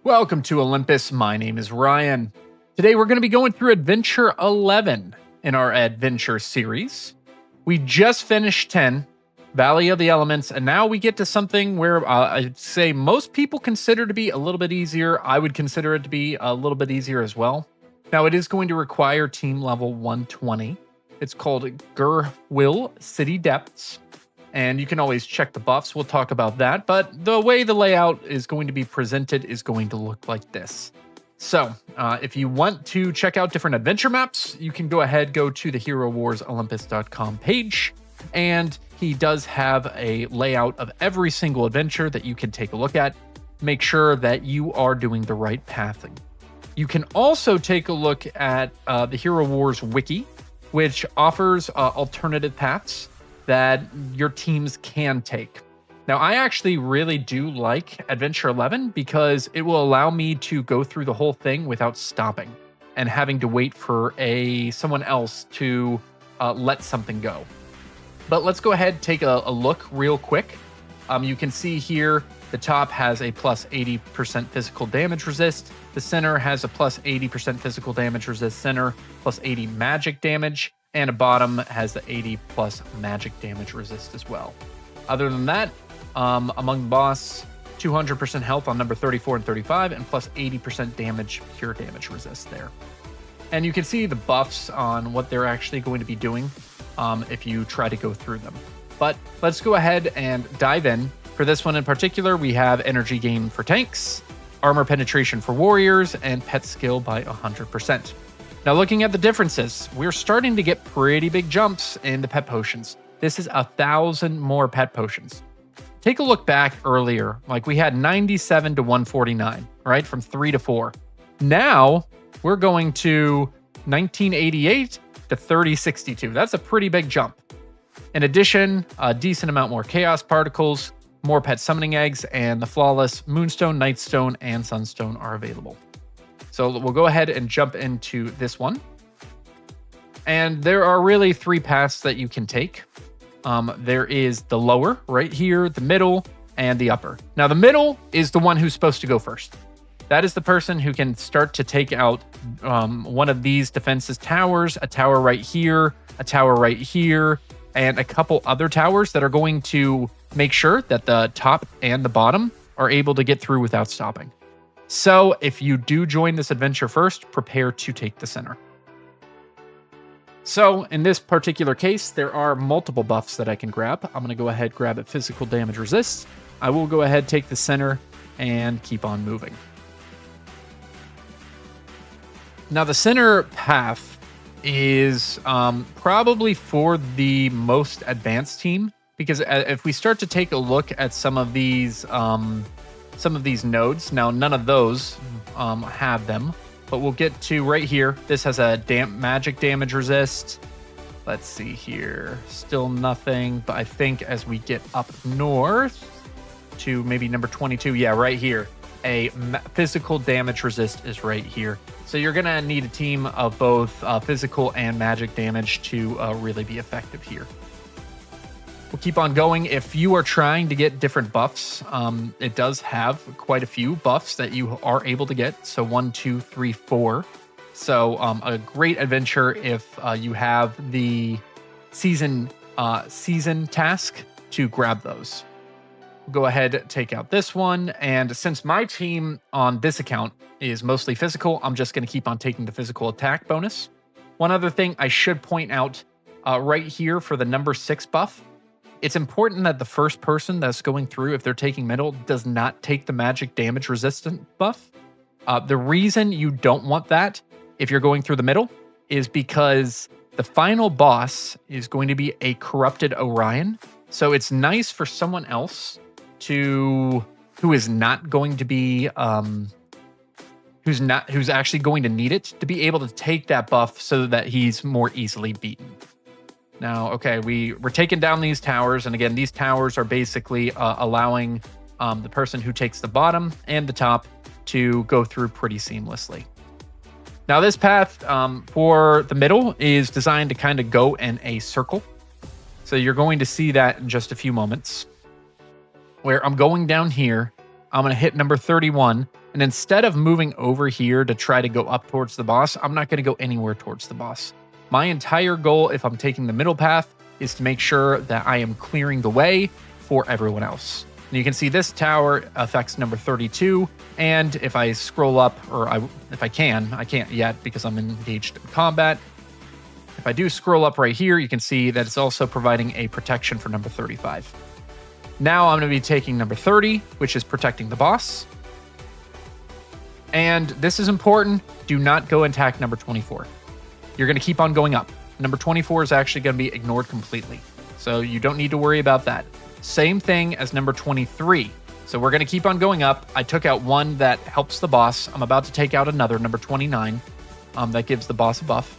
Welcome to Olympus. My name is Ryan. Today we're going to be going through Adventure 11 in our Adventure series. We just finished 10, Valley of the Elements, and now we get to something where I'd say most people consider to be a little bit easier. I would consider it to be a little bit easier as well. Now it is going to require team level 120. It's called Gwill City Depths. And you can always check the buffs. We'll talk about that. But the way the layout is going to be presented is going to look like this. So if you want to check out different adventure maps, you can go to the HeroWarsOlympus.com page. And he does have a layout of every single adventure that you can take a look at. Make sure that you are doing the right pathing. You can also take a look at the Hero Wars wiki, which offers alternative paths that your teams can take. Now, I actually really do like Adventure 11 because it will allow me to go through the whole thing without stopping and having to wait for someone else to let something go. But let's go ahead and take a look real quick. You can see here the top has a plus 80% physical damage resist. The center has a plus 80% physical damage resist center, plus 80 magic damage. And a bottom has the 80 plus magic damage resist as well. Other than that, among the boss, 200% health on number 34 and 35, and plus 80% damage, pure damage resist there. And you can see the buffs on what they're actually going to be doing if you try to go through them. But let's go ahead and dive in. For this one in particular, we have energy gain for tanks, armor penetration for warriors, and pet skill by 100%. Now, looking at the differences, we're starting to get pretty big jumps in the pet potions. This is 1,000 more pet potions. Take a look back earlier, like we had 97 to 149, right? From 3 to 4. Now, we're going to 1988 to 3062. That's a pretty big jump. In addition, a decent amount more chaos particles, more pet summoning eggs, and the flawless Moonstone, Nightstone, and Sunstone are available. So we'll go ahead and jump into this one. And there are really 3 paths that you can take. There is the lower right here, the middle, and the upper. Now, the middle is the one who's supposed to go first. That is the person who can start to take out one of these defenses towers, a tower right here, a tower right here, and a couple other towers that are going to make sure that the top and the bottom are able to get through without stopping. So if you do join this adventure first, prepare to take the center. So in this particular case, there are multiple buffs that I can grab. I'm going to go ahead, grab it physical damage resist. I will go ahead, take the center, and keep on moving. Now the center path is probably for the most advanced team, because if we start to take a look at some of these nodes, now none of those have them, but we'll get to right here. This has a magic damage resist. Let's see here, still nothing, but I think as we get up north to maybe number 22, yeah, right here, a physical damage resist is right here. So you're gonna need a team of both physical and magic damage to really be effective here. We'll keep on going. If you are trying to get different buffs, it does have quite a few buffs that you are able to get. So 1, 2, 3, 4. So a great adventure if you have the season task to grab those. We'll go ahead, take out this one. And since my team on this account is mostly physical, I'm just going to keep on taking the physical attack bonus. One other thing I should point out right here for the number 6 buff, it's important that the first person that's going through, if they're taking middle, does not take the magic damage resistant buff. The reason you don't want that if you're going through the middle is because the final boss is going to be a corrupted Orion. So it's nice for someone else who is not going to be who's actually going to need it to be able to take that buff so that he's more easily beaten. Now, okay, we're taking down these towers, and again, these towers are basically allowing the person who takes the bottom and the top to go through pretty seamlessly. Now, this path for the middle is designed to kind of go in a circle. So you're going to see that in just a few moments. Where I'm going down here, I'm going to hit number 31, And instead of moving over here to try to go up towards the boss, I'm not going to go anywhere towards the boss. My entire goal, if I'm taking the middle path, is to make sure that I am clearing the way for everyone else. And you can see this tower affects number 32. And if I scroll up, or if I can't yet because I'm engaged in combat. If I do scroll up right here, you can see that it's also providing a protection for number 35. Now I'm going to be taking number 30, which is protecting the boss. And this is important. Do not go and attack number 24. You're going to keep on going up. Number 24 is actually going to be ignored completely. So you don't need to worry about that. Same thing as number 23. So we're going to keep on going up. I took out one that helps the boss. I'm about to take out another, number 29, that gives the boss a buff.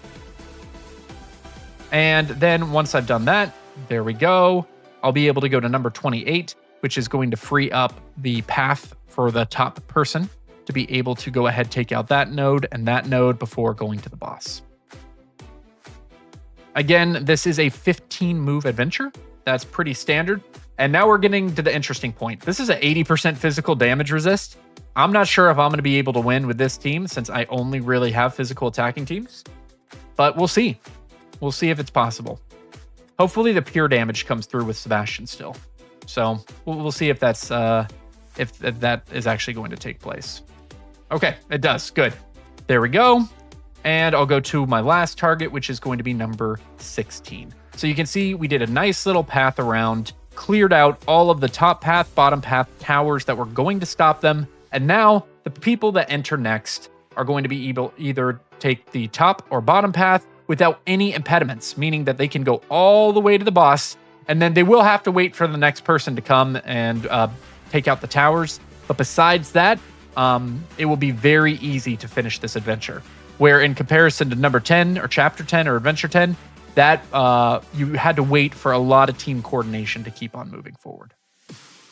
And then once I've done that, there we go. I'll be able to go to number 28, which is going to free up the path for the top person to be able to go ahead, take out that node and that node before going to the boss. Again, this is a 15 move adventure. That's pretty standard. And now we're getting to the interesting point. This is an 80% physical damage resist. I'm not sure if I'm going to be able to win with this team since I only really have physical attacking teams, but we'll see. We'll see if it's possible. Hopefully the pure damage comes through with Sebastian still. So we'll see if that's if that is actually going to take place. Okay, it does. Good. There we go. And I'll go to my last target, which is going to be number 16. So you can see we did a nice little path around, cleared out all of the top path, bottom path towers that were going to stop them. And now the people that enter next are going to be able either take the top or bottom path without any impediments, meaning that they can go all the way to the boss, and then they will have to wait for the next person to come and take out the towers. But besides that, it will be very easy to finish this adventure. Where in comparison to number 10 or chapter 10 or adventure 10, that you had to wait for a lot of team coordination to keep on moving forward.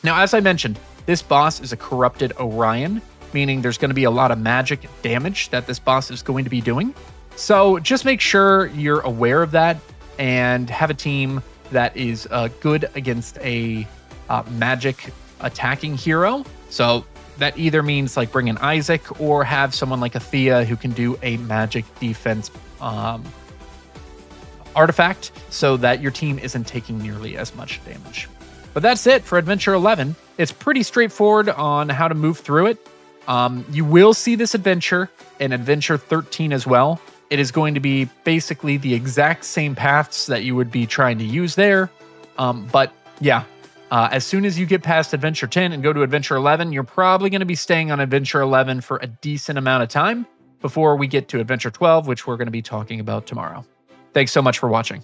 Now, as I mentioned, this boss is a corrupted Orion, meaning there's going to be a lot of magic damage that this boss is going to be doing. So just make sure you're aware of that and have a team that is good against a magic attacking hero. So that either means like bring in Isaac or have someone like Athea who can do a magic defense artifact so that your team isn't taking nearly as much damage. But that's it for Adventure 11. It's pretty straightforward on how to move through it. You will see this adventure in Adventure 13 as well. It is going to be basically the exact same paths that you would be trying to use there. But yeah, as soon as you get past Adventure 10 and go to Adventure 11, you're probably going to be staying on Adventure 11 for a decent amount of time before we get to Adventure 12, which we're going to be talking about tomorrow. Thanks so much for watching.